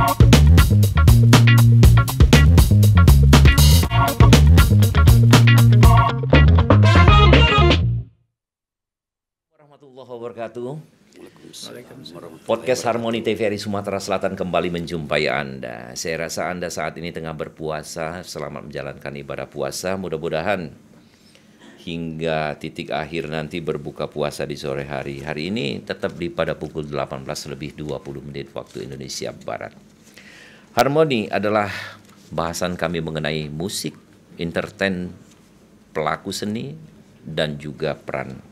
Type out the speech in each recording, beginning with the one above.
Warahmatullahi wabarakatuh. Podcast Harmoni TVRI Sumatera Selatan kembali menjumpai Anda. Saya rasa Anda saat ini tengah berpuasa. Selamat menjalankan ibadah puasa. Mudah-mudahan hingga titik akhir nanti berbuka puasa di sore hari. Hari ini tetap pada pukul 18:20 waktu Indonesia Barat. Harmoni adalah bahasan kami mengenai musik, entertain, pelaku seni, dan juga peran.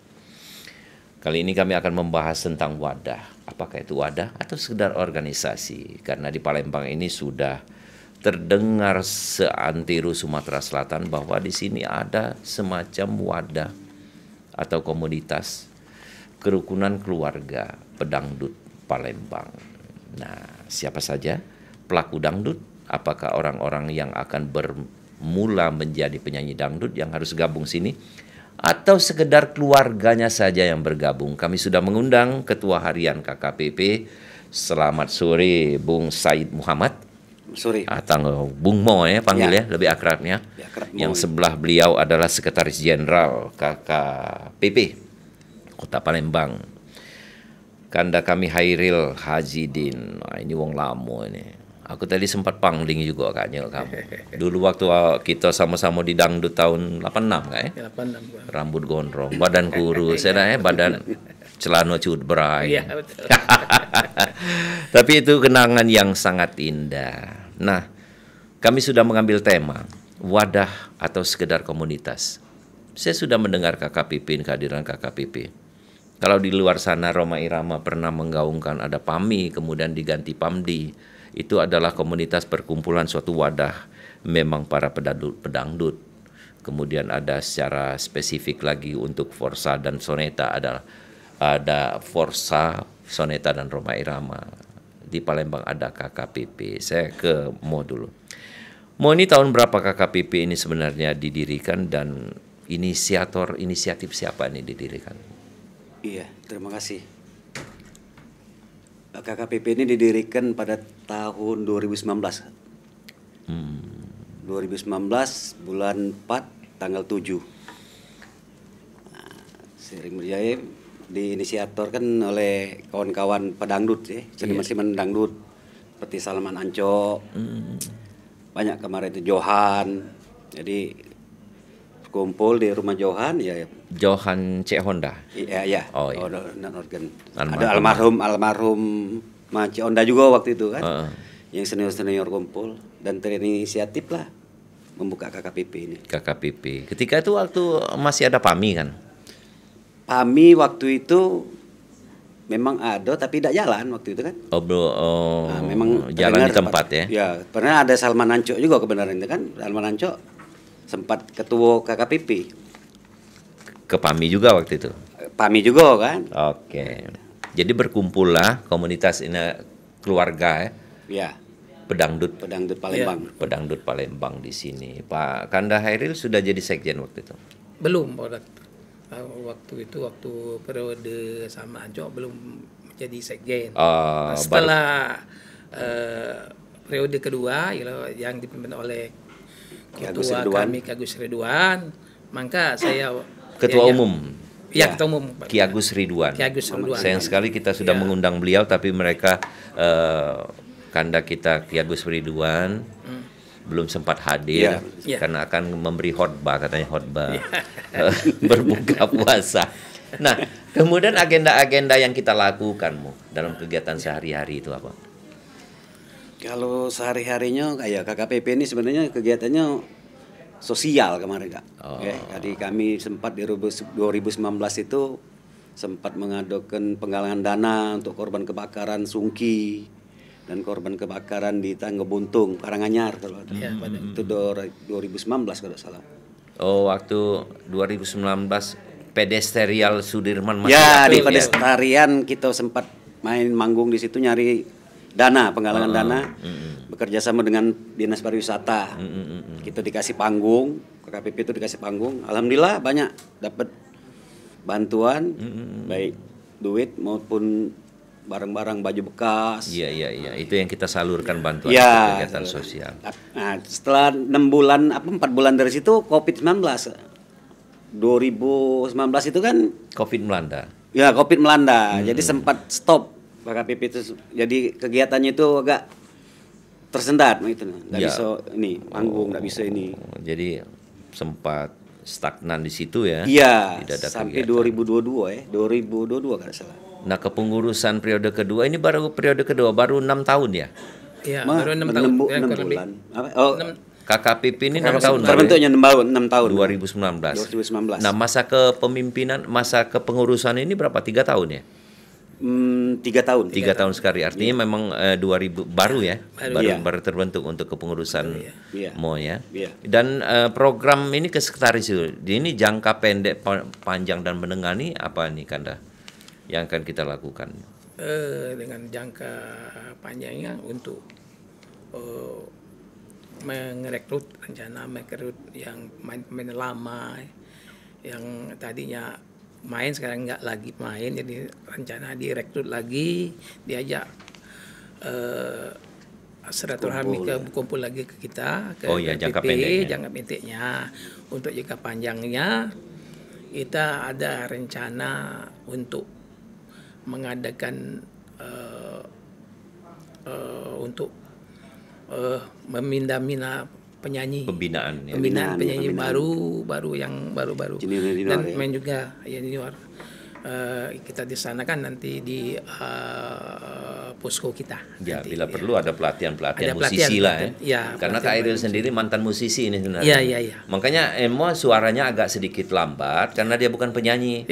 Kali ini kami akan membahas tentang wadah. Apakah itu wadah atau sekedar organisasi? Karena di Palembang ini sudah terdengar seantero Sumatera Selatan bahwa di sini ada semacam wadah atau komunitas kerukunan keluarga pedangdut Palembang. Nah, siapa saja pelaku dangdut? Apakah orang-orang yang akan bermula menjadi penyanyi dangdut yang harus gabung sini? Atau sekedar keluarganya saja yang bergabung? Kami sudah mengundang Ketua Harian KKPP. Selamat sore Bung Said Muhammad. Sore. Atau Bung Mo panggil ya, lebih akrabnya. Yang sebelah beliau adalah Sekretaris Jenderal KKPP Kota Palembang. Kanda kami Hairil Hajidin. Nah, ini wong lamo ini. Aku tadi sempat pangling juga kayaknya kamu. Dulu waktu kita sama-sama di dangdut tahun 86 kan ya? 86. Rambut gondrong, badan kurus, badan celana cudbray. Iya, betul. Tapi itu kenangan yang sangat indah. Nah, kami sudah mengambil tema wadah atau sekedar komunitas. Saya sudah mendengar KKPP, kehadiran KKPP. Kalau di luar sana Rhoma Irama pernah menggaungkan ada PAMI, kemudian diganti PAMDI. Itu adalah komunitas perkumpulan suatu wadah memang para pedangdut. Kemudian ada secara spesifik lagi untuk Forsa dan Soneta, ada Forsa, Soneta dan Rhoma Irama. Di Palembang ada KKPP. Saya ke Mo dulu. Mo, ini tahun berapa KKPP ini sebenarnya didirikan dan inisiatif siapa ini didirikan? Iya, terima kasih. KKPP ini didirikan pada tahun 2019. 2019 bulan 4 tanggal 7. Nah, seiring berjaya diinisiatorkan oleh kawan-kawan pedangdut ya, seniman-seniman dangdut seperti Salman Anco. Banyak kemarin itu Johan. Jadi kumpul di rumah Johan ya. Johan C Honda. Iya. Oh, iya. Organ. Ada almarhum Maci Honda juga waktu itu kan. Yang senior kumpul dan terinisiatif lah membuka KKPP ini. KKPP. Ketika itu waktu masih ada PAMI kan? PAMI waktu itu memang ada tapi tidak jalan waktu itu kan. Nah, memang jalan di tempat ya. Ya, pernah ada Salman Anco juga kebenaran itu kan. Salman Anco sempat ketua KKPP. Ke PAMI juga waktu itu? PAMI juga kan. Oke. Jadi berkumpullah komunitas ini keluarga ya. Ya. Pedangdut Palembang. Ya, pedangdut Palembang di sini. Pak Kanda Hairil sudah jadi sekjen waktu itu? Belum waktu itu waktu periode sama Anco belum jadi sekjen. Setelah periode kedua yang dipimpin oleh Ketua kami Ki Agus Ridwan, maka saya Ketua Umum. Ya, Ketua Umum Ki Agus Ridwan. Sayang sekali kita sudah mengundang beliau tapi mereka Kanda kita Ki Agus Ridwan belum sempat hadir karena akan memberi khotbah berbuka puasa. Nah, kemudian agenda-agenda yang kita lakukan dalam kegiatan sehari-hari itu apa? Kalau sehari-harinya kayak KKPP ini sebenarnya kegiatannya sosial kemarin Kak. Jadi kami sempat di 2019 itu sempat mengadakan penggalangan dana untuk korban kebakaran Sungki dan korban kebakaran di Tangga Buntung, Karanganyar kalau ada. Itu 2019 kalau salah. Waktu 2019 Pedestrian Sudirman masih ya di Pedestrian kita sempat main manggung di situ nyari dana, penggalangan dana, bekerja sama dengan Dinas Pariwisata. Kita dikasih panggung, KKPP itu dikasih panggung. Alhamdulillah banyak dapat bantuan, baik duit maupun barang-barang baju bekas. Iya. Itu yang kita salurkan bantuan Ya, kegiatan sosial. Nah, setelah 4 bulan dari situ COVID-19. 2019 itu kan Covid melanda. ya COVID melanda. Jadi sempat stop KKPP itu. Jadi kegiatannya itu agak tersendat gitu. Enggak Ya. bisa ini manggung, enggak bisa ini. Jadi sempat stagnan di situ ya. Iya, Tidak ada sampai kegiatan. 2022 kalau salah. Nah, kepengurusan periode kedua ini baru periode kedua, baru 6 tahun ya. Ya, baru 6 tahun. Ya, enam kurang lebih. bulan. Apa? Oh, KKPP ini 6 tahun baru. terbentuknya 6 tahun. 2019. 2019. Nah, masa kepemimpinan, masa kepengurusan ini berapa? 3 tahun ya? 3 tahun. 3 tahun sekali. Artinya memang 2000 baru ya. Iya. Baru terbentuk untuk kepengurusan Iya. MO ya. Iya. Dan program ini ke sekretaris itu. Ini jangka pendek, panjang dan menengah nih apa nih Kanda yang akan kita lakukan? Dengan jangka panjangnya untuk merekrut yang main lama, yang tadinya main sekarang nggak lagi main, jadi rencana direkrut lagi, diajak silaturahmi kumpul lagi ke kita ke jangka KPP, pendeknya. jangka pendeknya. Untuk jangka panjangnya kita ada rencana untuk mengadakan untuk memindah-mindah penyanyi, Pembinaan ya. penyanyi baru yang baru-baru Junior, dan ya. main juga ya junior. Kita di sana kan nanti di posko kita. Ya, nanti, bila ya. perlu ada pelatihan Ada musisi lah ya. ya, Karena Kak Airil sendiri mantan musisi ini sebenarnya. Iya. Makanya Emo suaranya agak sedikit lambat karena dia bukan penyanyi.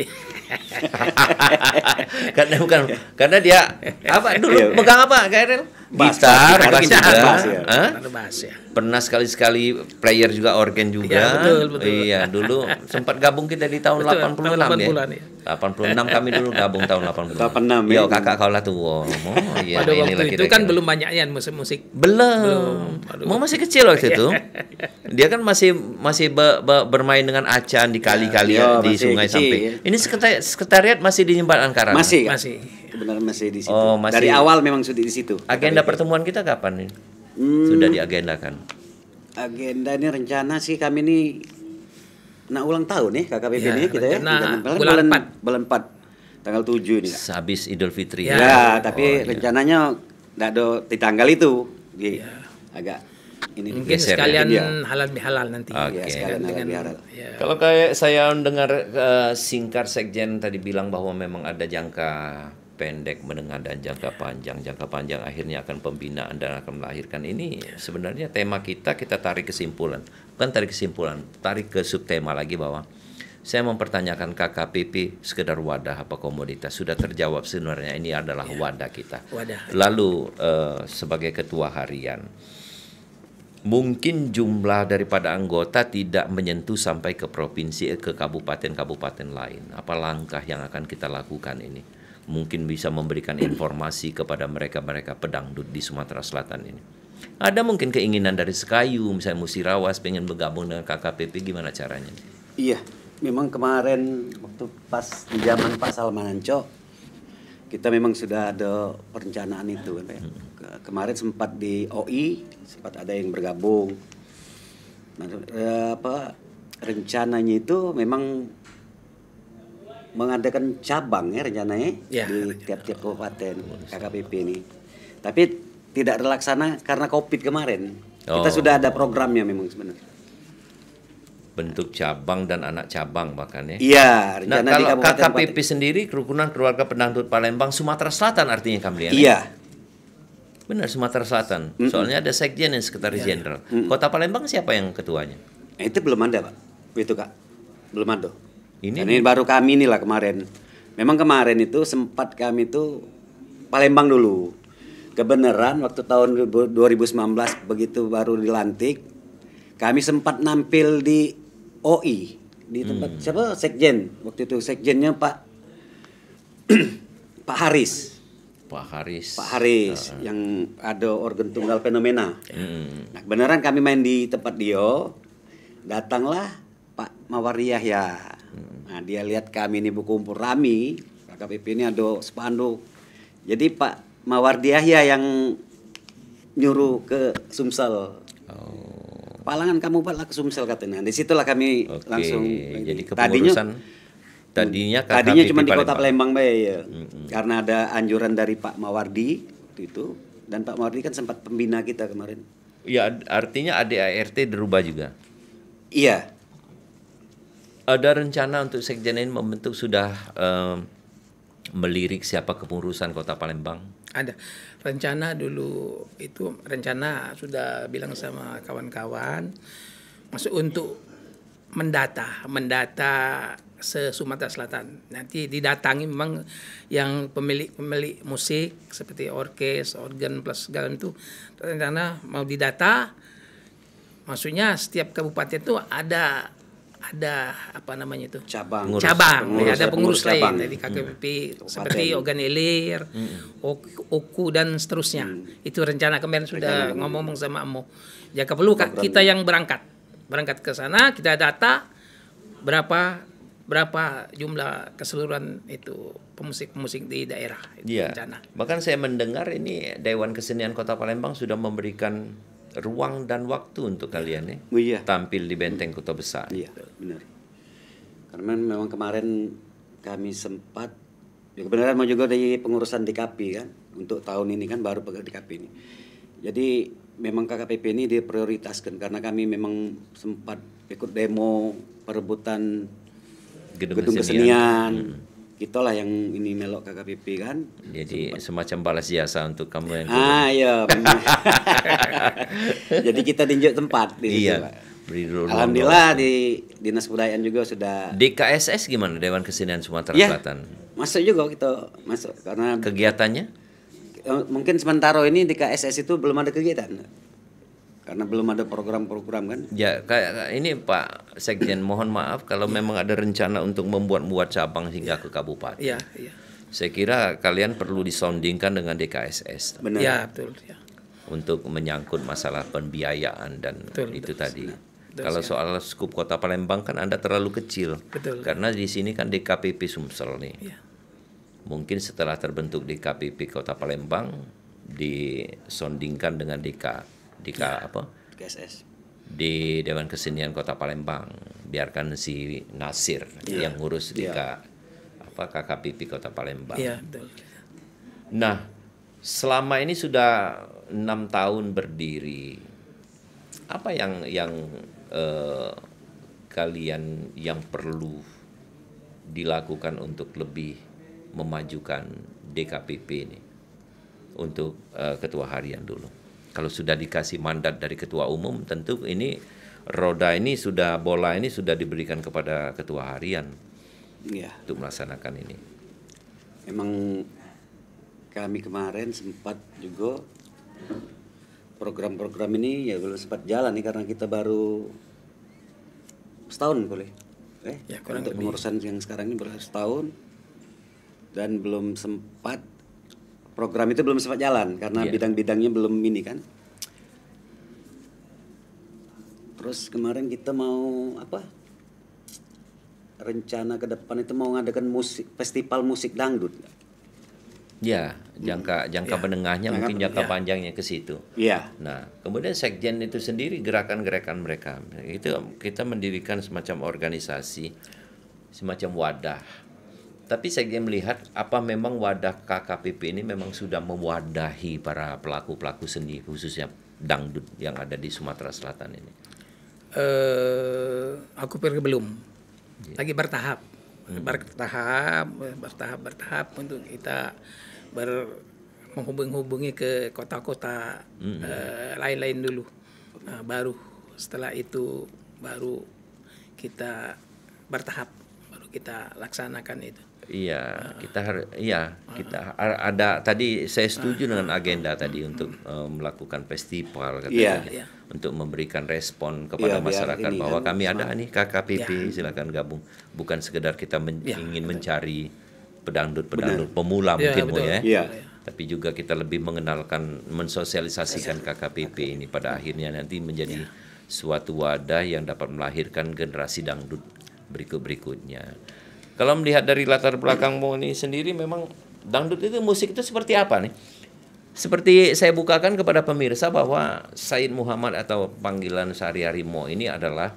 karena dia apa dulu pegang apa Kak Airil? Gitar, bass juga. Hah? Bass ya. Pernah sekali-sekali player juga, organ juga. Ya, betul. Iya, dulu sempat gabung kita di tahun Betul, 86 tahun ya. 80-an, ya. 86 kami dulu gabung tahun 86. 86 Yo, ya. kakak kau lah tuh. Iya, Pada inilah waktu itu kira-kira. kan belum banyak ya musik-musik. Belum. Mau masih kecil waktu itu. Dia kan masih bermain dengan acan di kali-kali Ya, di masih sungai kecil, sampai. ya. Ini sekretariat masih di Jembatan Karang. Masih. Kak? Masih. Sebenarnya masih di situ. Oh, masih. Dari awal memang sudah di situ. Agenda pertemuan kita kapan nih? Sudah diagendakan. Agenda ini rencana sih kami ini nak ulang tahun nih KKPP Ya, ini kita ya. rencana Bulan bulan 4 tanggal 7 ini. Kak. Habis Idul Fitri. Ya. Ya, tapi Oh, iya. rencananya enggak ada di tanggal itu. Jadi agak ini Mungkin Geser ya. sekalian Iya. halal bihalal nanti. Oke. Ya, sekalian Dengan biar ya. Kalau kayak saya dengar Singkar Sekjen tadi bilang bahwa memang ada jangka pendek, menengah dan jangka panjang. Jangka panjang akhirnya akan pembinaan dan akan melahirkan ini. Sebenarnya tema kita tarik kesimpulan. Bukan tarik kesimpulan, tarik ke subtema lagi bahwa saya mempertanyakan KKPP sekedar wadah apa komoditas. Sudah terjawab sebenarnya ini adalah wadah kita. Wadah. Lalu sebagai ketua harian, mungkin jumlah daripada anggota tidak menyentuh sampai ke provinsi, ke kabupaten-kabupaten lain. Apa langkah yang akan kita lakukan ini? Mungkin bisa memberikan informasi kepada mereka-mereka pedangdut di Sumatera Selatan ini. Ada mungkin keinginan dari Sekayu, misalnya Musirawas pengen bergabung dengan KKPP, gimana caranya? Iya, memang kemarin waktu pas di zaman Pak Salman Anco kita memang sudah ada perencanaan itu kan Pak. Kemarin sempat di OI, sempat ada yang bergabung. Nah, rencananya itu memang mengadakan cabang ya rencananya Ya, di tiap-tiap kabupaten KKPP ini. Tapi tidak terlaksana karena Covid kemarin. Kita Oh. sudah ada programnya memang sebenarnya. Bentuk cabang dan anak cabang bahkan ya. Iya, Nah, rencana di kalau kabupaten KKPP sendiri, Kerukunan Keluarga Pendangdut Palembang, Sumatera Selatan artinya Kamlian. Iya. Benar, Sumatera Selatan. Soalnya ada sekjen dan sekretaris jenderal. Kota Palembang siapa yang ketuanya? Itu belum ada, Pak. Itu, Kak. Belum ada. Ini Ini baru kami inilah kemarin. Memang kemarin itu sempat kami itu Palembang dulu. Kebenaran waktu tahun 2019 begitu baru dilantik, kami sempat nampil di OI di tempat siapa sekjen waktu itu, sekjennya Pak Pak Haris. Pak Haris. Yang ada organ tunggal fenomena. Hmm. Nah, beneran kami main di tempat dia, datanglah Pak Mawariyah ya. Nah, dia lihat kami ini berkumpul rami, KKPP ini ada spanduk Jadi Pak Mawardi Yahya yang nyuruh ke Sumsel. Palangan kamu Pak lah ke Sumsel katanya. Disitulah kami langsung. Jadi kepengurusan tadinya cuma di Kota Palembang ya. Karena ada anjuran dari Pak Mawardi itu, dan Pak Mawardi kan sempat pembina kita kemarin. Ya, artinya ADART dirubah juga. Iya. Ada rencana untuk Sekjen ini membentuk sudah melirik siapa kepengurusan Kota Palembang? Ada rencana dulu, itu rencana sudah bilang sama kawan-kawan masuk untuk mendata se-Sumatera Selatan. Nanti didatangi memang yang pemilik musik seperti orkes, organ plus segala itu, rencana mau didata. Maksudnya setiap kabupaten itu ada apa namanya itu? Cabang. Ada pengurus lain dari KKPP seperti organ ilir, OKU dan seterusnya. Itu rencana kemarin sudah ngomong sama Amo. Jika perlu kita yang berangkat ke sana, kita data berapa jumlah keseluruhan itu pemusik di daerah. Iya. Bahkan saya mendengar ini Dewan Kesenian Kota Palembang sudah memberikan ruang dan waktu untuk kalian tampil di benteng kota besar. Iya, benar. Karena memang kemarin kami sempat, ya kebenaran mau juga dari pengurusan DKP kan, untuk tahun ini kan baru pegang DKP ini. Jadi memang KKPP ini diprioritaskan karena kami memang sempat ikut demo perebutan gedung kesenian. Itulah yang ini melok KKPP kan. Jadi semacam balas jasa untuk kamu yang iya. Jadi kita tinjau tempat di situ, Pak. Alhamdulillah di Dinas Kebudayaan juga sudah. DKSS gimana, Dewan Kesenian Sumatera Selatan? Masuk juga kita masuk karena kegiatannya? Mungkin sementara ini di KSS itu belum ada kegiatan. Karena belum ada program-program kan. Ya, kayak ini Pak Sekjen, mohon maaf kalau memang ada rencana untuk membuat cabang hingga ke kabupaten. Iya. Saya kira kalian perlu disondingkan dengan DKSS. Benar. Ya, betul. Ya. Untuk menyangkut masalah pembiayaan dan itu tadi. Betul, kalau soal skup Kota Palembang kan Anda terlalu kecil. Betul. Karena di sini kan DKPP Sumsel nih. Ya. Mungkin setelah terbentuk DKPP Kota Palembang disondingkan dengan KSS. Di Dewan Kesenian Kota Palembang, biarkan si Nasir yang ngurus KKPP Kota Palembang. Iya, betul. Nah, selama ini sudah 6 tahun berdiri, apa yang kalian yang perlu dilakukan untuk lebih memajukan DKPP ini untuk ketua harian dulu? Kalau sudah dikasih mandat dari ketua umum, tentu ini bola ini sudah diberikan kepada ketua harian untuk melaksanakan ini. Memang kami kemarin sempat juga program-program ini ya belum sempat jalan nih karena kita baru setahun boleh. Untuk pengurusan yang sekarang ini baru setahun dan belum sempat. Program itu belum sempat jalan karena bidang-bidangnya belum ini kan. Terus kemarin kita mau rencana ke depan itu mau ngadakan festival musik dangdut. Ya, jangka menengahnya mungkin jangka panjangnya ke situ. Iya. Nah, kemudian Sekjen itu sendiri gerakan-gerakan mereka itu kita mendirikan semacam organisasi, semacam wadah. Tapi saya melihat apa memang wadah KKPP ini memang sudah mewadahi para pelaku-pelaku seni khususnya dangdut yang ada di Sumatera Selatan ini. Aku pikir belum. Lagi bertahap. Bertahap untuk kita menghubungi ke kota-kota lain-lain dulu. Baru setelah itu baru kita bertahap, baru kita laksanakan itu. Iya, kita ada tadi saya setuju dengan agenda tadi untuk melakukan festival katanya. Untuk memberikan respon kepada masyarakat bahwa kami ada nih KKPP, silakan gabung. Bukan sekedar kita ingin mencari pedangdut pemula mungkin tapi juga kita lebih mengenalkan, mensosialisasikan KKPP ini pada akhirnya nanti menjadi suatu wadah yang dapat melahirkan generasi dangdut berikutnya. Kalau melihat dari latar belakangmu ini sendiri memang Dangdut itu musik itu seperti apa nih? Seperti saya bukakan kepada pemirsa bahwa Said Muhammad atau panggilan sehari-hari Mo ini adalah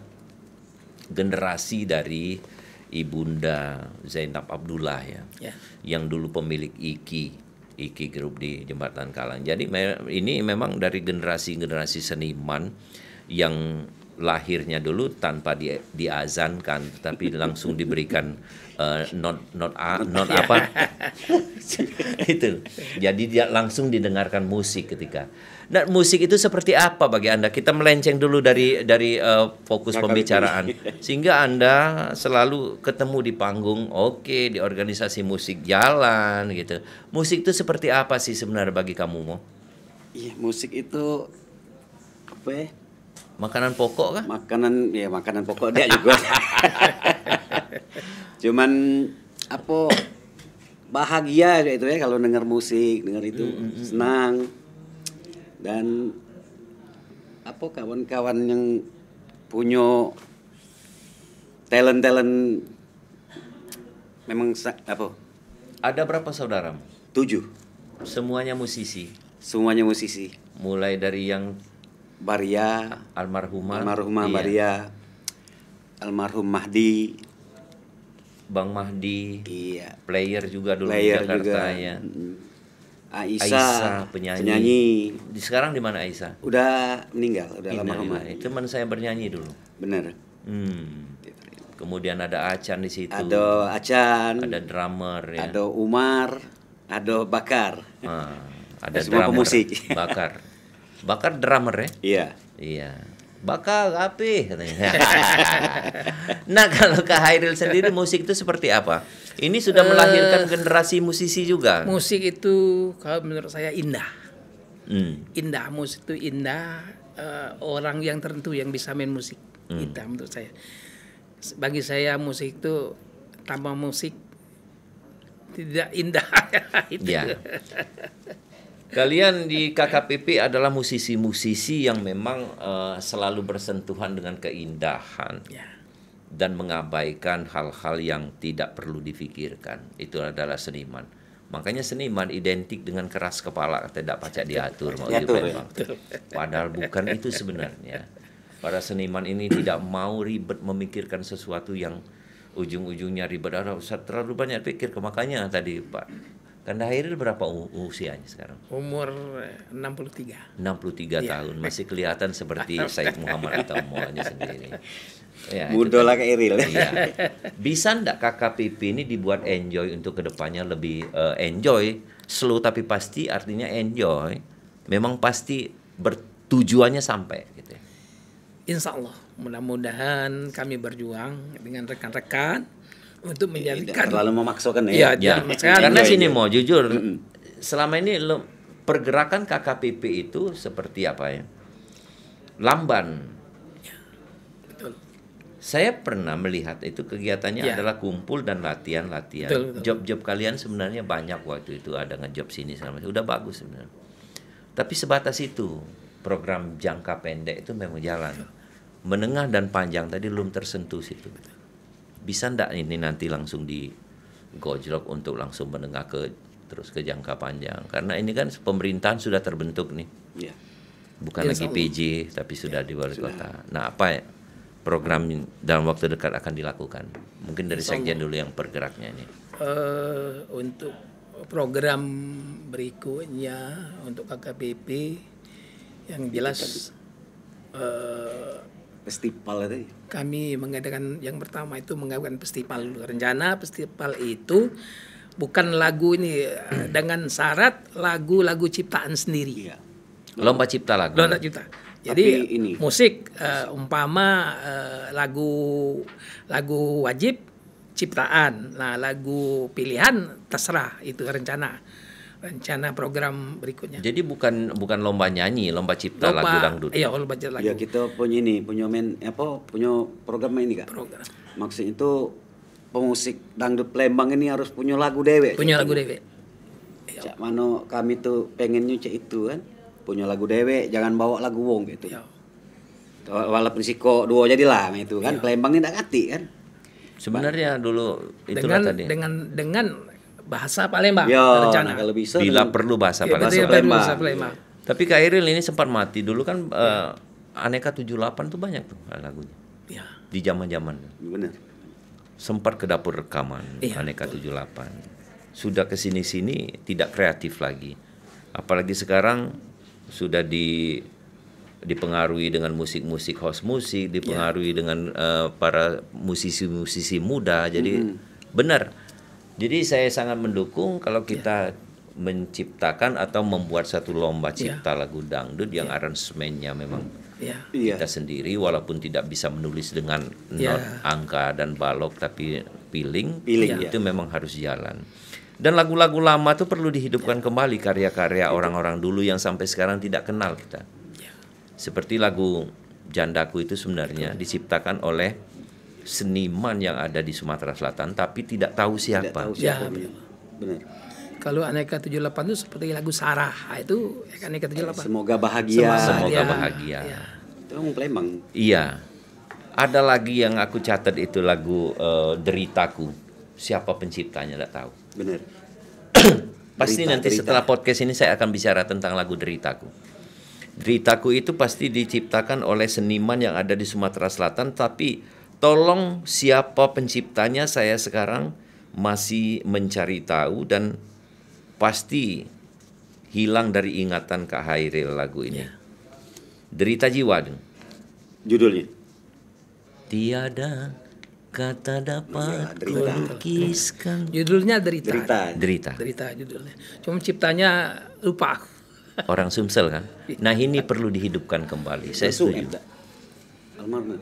generasi dari Ibunda Zainab Abdullah ya. Yang dulu pemilik Iki Group di Jembatan Kalang. Jadi ini memang dari generasi seniman yang lahirnya dulu tanpa diazankan, tapi langsung diberikan not apa itu. Jadi dia langsung didengarkan musik ketika. Nah, musik itu seperti apa bagi Anda? Kita melenceng dulu dari fokus pembicaraan sehingga Anda selalu ketemu di panggung, oke, di organisasi musik jalan gitu. Musik itu seperti apa sih sebenarnya bagi kamu, Mo? Iya, musik itu apa ya? Makanan pokok kah? Makanan pokok dia juga. Cuman apa bahagia gitu ya kalau dengar musik, dengar itu senang. Dan apa kawan-kawan yang punya talent memang apa? Ada berapa saudara? 7. Semuanya musisi. Mulai dari yang Baria, almarhumah iya. Baria, almarhum Mahdi, Bang Mahdi, iya. Player juga dulu di Jakarta ya. Aisyah, penyanyi. Sekarang di mana Aisyah? Udah meninggal, udah lama. Teman saya bernyanyi dulu. Bener. Kemudian ada Acan di situ. Ada Acan. Ada drummer ya. Ada Umar, ada Bakar. Ada semua drummer. pemusik. Bakar drummer ya? Iya. Bakal api katanya. Nah, kalau Kak Hairil sendiri musik itu seperti apa? Ini sudah melahirkan generasi musisi juga. Musik itu kalau menurut saya indah. Indah, musik itu indah. Orang yang tertentu yang bisa main musik. Indah menurut saya. Bagi saya musik itu tanpa musik tidak indah. Itu. Ya. Kalian di KKPP adalah musisi-musisi yang memang selalu bersentuhan dengan keindahan dan mengabaikan hal-hal yang tidak perlu difikirkan. Itu adalah seniman. Makanya seniman identik dengan keras kepala, tidak pacak diatur. Padahal bukan itu sebenarnya. Para seniman ini tidak mau ribet memikirkan sesuatu yang ujung-ujungnya ribet. Terlalu banyak pikir. Makanya tadi Pak Kanda Hairil berapa usianya sekarang? Umur 63. 63 tahun. Masih kelihatan seperti Said Muhammad atau Moanya sendiri. Ya, muda lah Kak Hairil. Ya. Bisa enggak KKPP ini dibuat enjoy untuk kedepannya lebih enjoy, slow tapi pasti artinya enjoy. Memang pasti bertujuannya sampai gitu. Insya Allah, mudah-mudahan kami berjuang dengan rekan-rekan untuk menjadikan. Tidak terlalu memaksakan ya. Karena sini mau jujur, selama ini pergerakan KKPP itu seperti apa ya? Lamban. Betul. Saya pernah melihat itu kegiatannya adalah kumpul dan latihan. Betul. Job-job kalian sebenarnya banyak waktu itu, ada ngejob sini sama udah bagus sebenarnya. Tapi sebatas itu, program jangka pendek itu memang jalan. Menengah dan panjang tadi belum tersentuh situ. Bisa ndak ini nanti langsung digojlok untuk langsung menengah terus ke jangka panjang? Karena ini kan pemerintahan sudah terbentuk nih. Bukan lagi PJ tapi sudah di wali kota. Nah, apa ya program dalam waktu dekat akan dilakukan? Mungkin dari sekjen dulu yang pergeraknya ini. Untuk program berikutnya untuk KKPP yang jelas festival itu. Kami mengadakan yang pertama itu mengadakan festival. Rencana festival itu bukan lagu ini dengan syarat lagu-lagu ciptaan sendiri. Lomba cipta lagu. Lomba cipta. Jadi musik umpama lagu wajib ciptaan. Nah, lagu pilihan terserah, itu rencana program berikutnya. Jadi bukan lomba nyanyi, lomba cipta lagu dangdut. Iya, lomba cipta lagu. Ya, kita punya program ini Kak. Program. Maksudnya itu pemusik dangdut Palembang ini harus punya lagu dewe. Punya lagu dewe. Cak mano kami tuh pengennya cak itu kan. Punya lagu dewe, jangan bawa lagu wong gitu. Ya. Walaupun siko dua jadilah itu kan. Palembang ini ndak kati kan. Sebenarnya dulu itulah tadi. Dengan bahasa Palembang Ya, rencana. nah, kalau bisa Bila dengan- perlu bahasa Ya, Palembang. betul, Palembang. bahasa Palembang. Tapi Kak Iril ini sempat mati dulu kan. Aneka 78 tuh banyak tuh lagunya Ya. di zaman-zaman. benar. Sempat ke dapur rekaman Iya, Aneka 78. Sudah ke sini-sini tidak kreatif lagi. Apalagi sekarang sudah dipengaruhi dengan musik-musik house musik, dipengaruhi dengan para musisi-musisi muda. Jadi benar. Jadi saya sangat mendukung kalau kita menciptakan atau membuat satu lomba cipta lagu dangdut yang aransemennya memang Ya. Iya. kita sendiri, walaupun tidak bisa menulis dengan Ya. not, angka dan balok, tapi feeling Feeling, itu memang harus jalan. Dan lagu-lagu lama tuh perlu dihidupkan kembali, karya-karya orang-orang dulu yang sampai sekarang tidak kenal kita. Seperti lagu Jandaku itu sebenarnya diciptakan oleh seniman yang ada di Sumatera Selatan tapi tidak tahu Tidak siapa. tahu Ya, siapa dia. Benar. Kalau Aneka 78 itu seperti lagu Sarah. Itu Aneka 78. Semoga bahagia. Semoga Ya, bahagia. ya. Itu orang Palembang. Iya. Ada lagi yang aku catat itu lagu Deritaku. Siapa penciptanya tidak tahu. Benar. Pasti Derita, nanti derita. setelah podcast ini saya akan bicara tentang lagu Deritaku. Deritaku itu pasti diciptakan oleh seniman yang ada di Sumatera Selatan, tapi tolong siapa penciptanya saya sekarang masih mencari tahu dan pasti hilang dari ingatan Kak Hairil lagu ini. Derita Jiwa dong. Judulnya. Tiada kata dapat Derita. kulukiskan. Judulnya Derita. Derita. Derita. Derita judulnya. Cuma ciptanya lupa aku. Orang Sumsel kan. Nah ini perlu dihidupkan kembali. Saya setuju. Almarhum.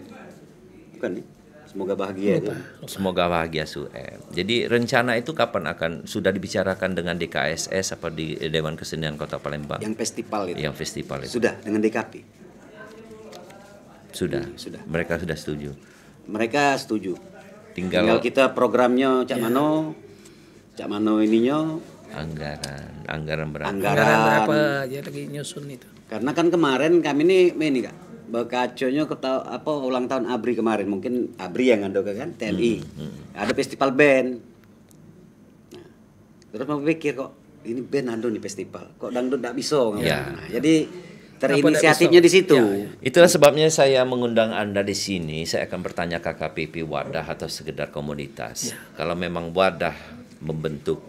Bukan nih. Semoga bahagia itu. Semoga bahagia Sueb. Jadi rencana itu kapan akan sudah dibicarakan dengan DKSS apa di Dewan Kesenian Kota Palembang? Yang festival itu. Yang festival itu. Sudah dengan DKP. Sudah. Sudah. Mereka sudah setuju. Mereka setuju. Tinggal kita programnya Cak Mano ininya anggaran berapa? Anggaran berapa dia lagi nyusun itu. Karena kan kemarin kami ini Kak, bakaconya ulang tahun ABRI kemarin, mungkin ABRI yang ada kan TNI. Ada festival band. Nah, terus mau pikir kok ini band ada nih festival, kok dangdut enggak bisa. Ya. Nah, jadi terinisiatifnya di situ. Ya. Itulah sebabnya saya mengundang Anda di sini. Saya akan bertanya KKPP wadah atau sekedar komunitas. Kalau memang wadah membentuk,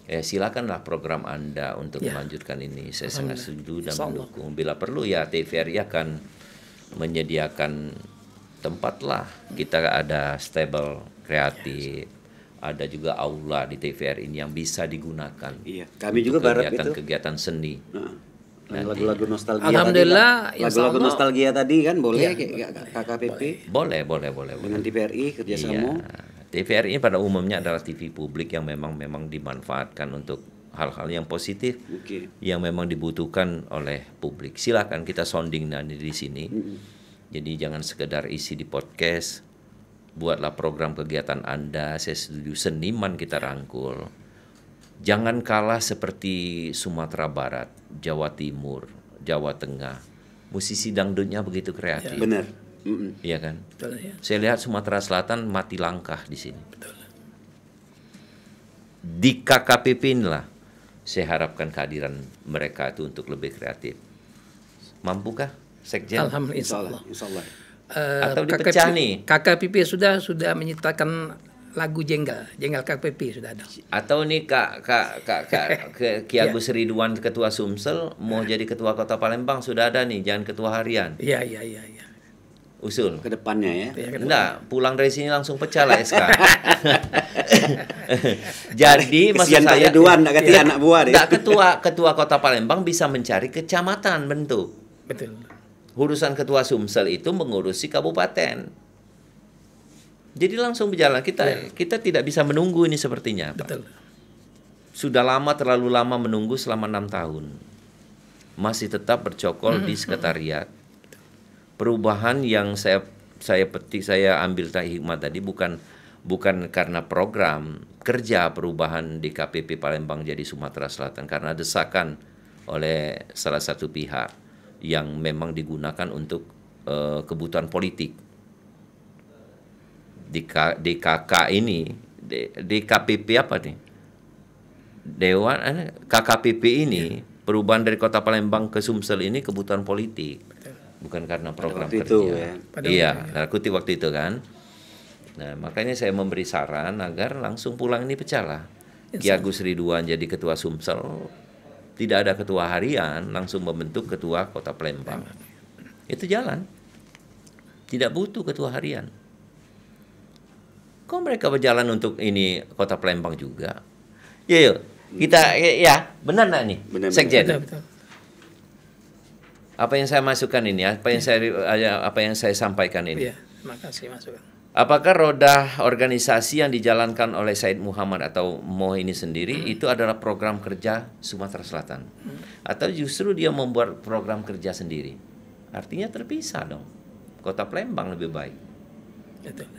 silakanlah program Anda untuk melanjutkan ini. Saya sangat setuju dan mendukung. Bila perlu ya TVRI akan menyediakan tempat lah. Kita ada stable kreatif. Ada juga aula di TVRI ini yang bisa digunakan. Iya, kami juga berharap itu. Kegiatan seni. Lagu-lagu nostalgia Alhamdulillah, tadi, lagu-lagu insyaallah. nostalgia tadi kan boleh KKPP Boleh. dengan TVRI kerjasama. Iya. TVRI pada umumnya adalah TV publik yang memang dimanfaatkan untuk hal-hal yang positif, Oke. yang memang dibutuhkan oleh publik. Silakan kita sounding nanti di sini. Jadi jangan sekedar isi di podcast, buatlah program kegiatan Anda. Saya setuju, seniman kita rangkul. Jangan kalah seperti Sumatera Barat, Jawa Timur, Jawa Tengah. Musisi dangdutnya begitu kreatif. Benar. Iya kan? Betul ya. Saya lihat Sumatera Selatan mati langkah di sini. Di KKPP inilah saya harapkan kehadiran mereka itu untuk lebih kreatif. Mampukah Sekjen? Alhamdulillah Insyaallah, insyaallah. insyaallah. Atau dipecah nih? KKPP sudah menyitakan lagu jenggal KKPP sudah ada. Atau nih Ki Agus Ridwan Ketua Sumsel mau jadi Ketua Kota Palembang sudah ada nih, jangan Ketua Harian. Iya. Usul. Ke depannya ya. Enggak, pulang dari sini langsung pecah lah SK. Jadi maksud Kesian Pak saya Ridwan, nggak ganti anak buah deh. enggak, ketua Kota Palembang bisa mencari kecamatan bentuk. Betul. Urusan Ketua Sumsel itu mengurusi kabupaten. Jadi langsung berjalan. Kita tidak bisa menunggu ini sepertinya, Pak. Betul. Sudah terlalu lama menunggu selama 6 tahun. Masih tetap bercokol di sekretariat. Perubahan yang saya petik, saya ambil hikmah tadi bukan karena program kerja perubahan di KPP Palembang jadi Sumatera Selatan, karena desakan oleh salah satu pihak yang memang digunakan untuk kebutuhan politik. Di KK ini, di KPP apa nih? KKPP ini perubahan dari Kota Palembang ke Sumsel ini kebutuhan politik, bukan karena program kerja. Itu, ya. Iya, nah, kutip waktu itu kan. Nah, makanya saya memberi saran agar langsung pulang ini pecah lah. Ki Agus Ridwan jadi ketua Sumsel, tidak ada ketua harian, langsung membentuk ketua Kota Palembang. Itu jalan. Tidak butuh ketua harian. Kok mereka berjalan untuk ini Kota Palembang juga? Yuk, kita ya benar nggak nih, Sekjen? Betul. Apa yang saya masukkan ini, apa yang saya sampaikan ini? Iya, makasih masukan. Apakah roda organisasi yang dijalankan oleh Said Muhammad atau Mo ini sendiri itu adalah program kerja Sumatera Selatan? Atau justru dia membuat program kerja sendiri? Artinya terpisah dong. Kota Palembang lebih baik. Betul.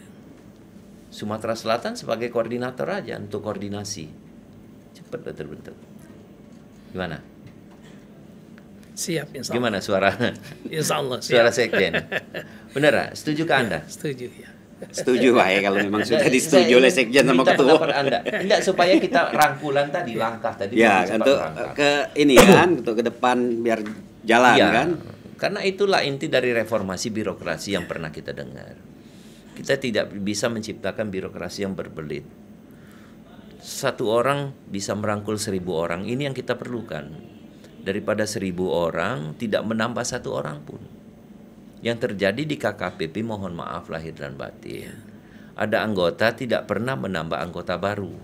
Sumatera Selatan sebagai koordinator aja untuk koordinasi. Cepat terbentuk. Gimana? Siap, insya Allah. Gimana suara? Insya Allah siap. Suara Sekjen. Benar tak? Setuju ke Anda? Setuju ya. Setuju Pak ya kalau memang sudah disetujui oleh Sekjen sama Minta ketua. pendapat Anda. Enggak, supaya kita rangkulan tadi, langkah tadi. Ya, cepat untuk langkah. ke ini kan, untuk ke depan biar jalan Iya, kan. karena itulah inti dari reformasi birokrasi yang pernah kita dengar. Kita tidak bisa menciptakan birokrasi yang berbelit. Satu orang bisa merangkul 1.000 orang. Ini yang kita perlukan. Daripada 1.000 orang tidak menambah 1 orang pun. Yang terjadi di KKPP, mohon maaf lahir dan batin. Ada anggota tidak pernah menambah anggota baru.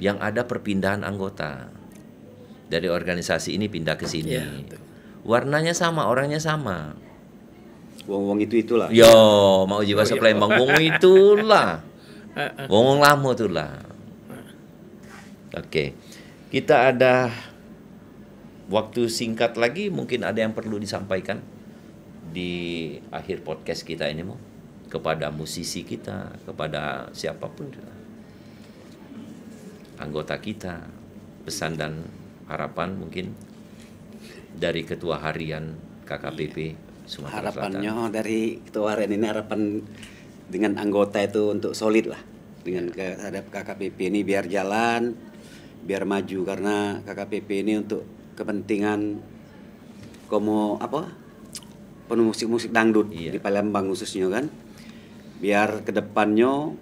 Yang ada perpindahan anggota. Dari organisasi ini pindah ke sini. Ya, warnanya sama, orangnya sama. Wong-wong itulah. Yo, mau jiwa Palembang wong itulah. Wong lama itulah. Oke. Kita ada waktu singkat lagi, mungkin ada yang perlu disampaikan di akhir podcast kita ini, mau kepada musisi kita, kepada siapapun anggota kita, pesan dan harapan mungkin dari ketua harian KKPP Sumatera Selatan. Harapannya dari ketua harian ini, harapan dengan anggota itu untuk solid lah dengan terhadap KKPP ini, biar jalan, biar maju, karena KKPP ini untuk kepentingan musik dangdut di Palembang khususnya kan, biar kedepannya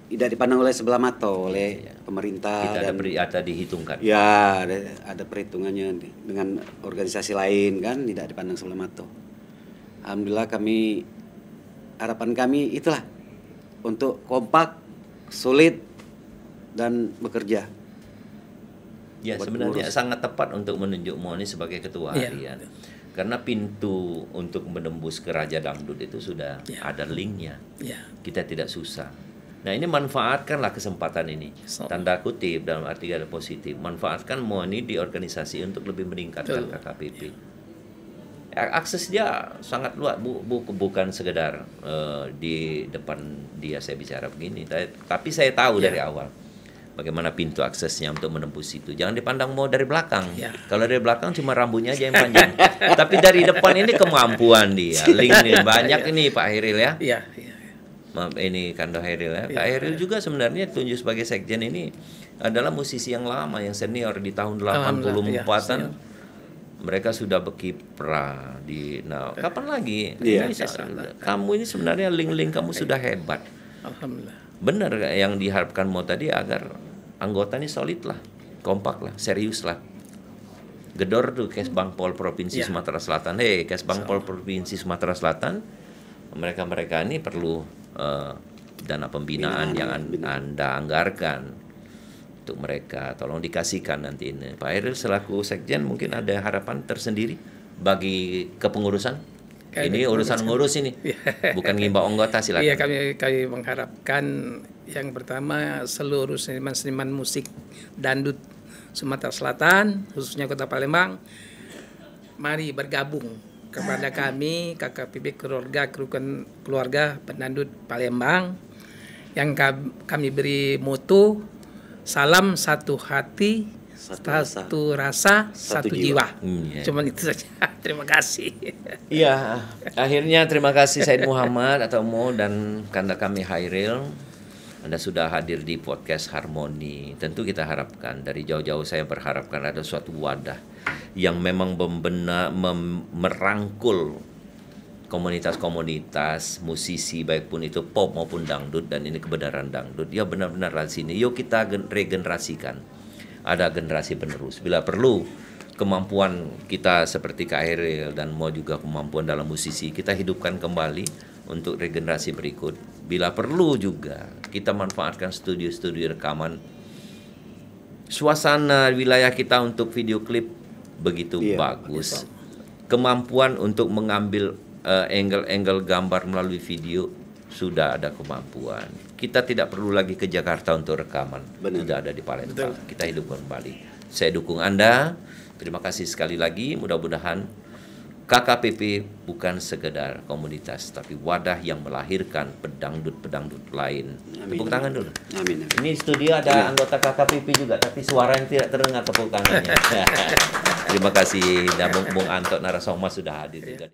tidak dipandang oleh sebelah mata oleh pemerintah. Kita ada dihitungkan. Ya, ada perhitungannya dengan organisasi lain kan, tidak dipandang sebelah mata. Alhamdulillah harapan kami itulah, untuk kompak, solid dan bekerja. Ya, sebenarnya sangat tepat untuk menunjuk Moni sebagai ketua harian. Karena pintu untuk menembus ke Raja Dangdut itu sudah ada linknya. Kita tidak susah. Nah, ini manfaatkanlah kesempatan ini. Tanda kutip dalam arti kata positif. Manfaatkan Moni di organisasi untuk lebih meningkatkan KKPP. Akses dia sangat luas, bukan sekedar di depan dia saya bicara begini. Tapi saya tahu dari awal bagaimana pintu aksesnya untuk menembus itu. Jangan dipandang mau dari belakang. Kalau dari belakang cuma rambutnya aja yang panjang. Tapi dari depan ini kemampuan dia. Link nih banyak ini Pak Hairil ya. Maaf, ini Kando Hairil ya. Pak Hairil juga sebenarnya tunjuk sebagai sekjen ini adalah musisi yang lama, yang senior di tahun 84-an. Mereka sudah berkiprah di. Nah, kapan lagi? Kamu ini sebenarnya link kamu sudah hebat. Alhamdulillah. Benar yang diharapkan mau tadi, agar anggota ini solid lah, kompak lah, serius lah. Gedor tuh Kesbang Pol Provinsi Sumatera Selatan. Kesbang Pol Provinsi Sumatera Selatan, mereka ini perlu dana pembinaan yang Anda anggarkan untuk mereka. Tolong dikasihkan nanti ini. Pak Hairil selaku sekjen mungkin ada harapan tersendiri bagi kepengurusan. Ini urusan ngurus ini, bukan ngimbau anggota, silakan. Iya, kami mengharapkan yang pertama seluruh seniman musik dangdut Sumatera Selatan, khususnya Kota Palembang, mari bergabung kepada kami KKPP Keluarga Pendandut Palembang, yang kami beri moto salam satu hati, satu rasa, satu jiwa. Cuman itu saja. Terima kasih. Iya, akhirnya terima kasih Said Muhammad atau Mo dan kanda kami Hairil Anda sudah hadir di podcast Harmoni. Tentu kita harapkan, dari jauh-jauh saya berharapkan ada suatu wadah yang memang merangkul komunitas-komunitas musisi, baik pun itu pop maupun dangdut, dan ini kebenaran dangdut. Ya benar-benar di sini. Yuk kita regenerasikan. Ada generasi penerus. Bila perlu kemampuan kita seperti Kak Hairil dan mau juga kemampuan dalam musisi, kita hidupkan kembali untuk regenerasi berikut. Bila perlu juga kita manfaatkan studio-studio rekaman. Suasana wilayah kita untuk video klip begitu bagus. Kemampuan untuk mengambil angle-angle gambar melalui video sudah ada kemampuan. Kita tidak perlu lagi ke Jakarta untuk rekaman. Sudah ada di Palembang. Kita hidup kembali. Saya dukung Anda. Terima kasih sekali lagi. Mudah-mudahan KKPP bukan sekedar komunitas, tapi wadah yang melahirkan pedangdut-pedangdut lain. Amin. Tepuk tangan dulu. Amin. Ini studio ada anggota KKPP juga, tapi suara yang tidak terdengar tepuk tangannya. Terima kasih. Dan Bung Anto Narasoma sudah hadir juga.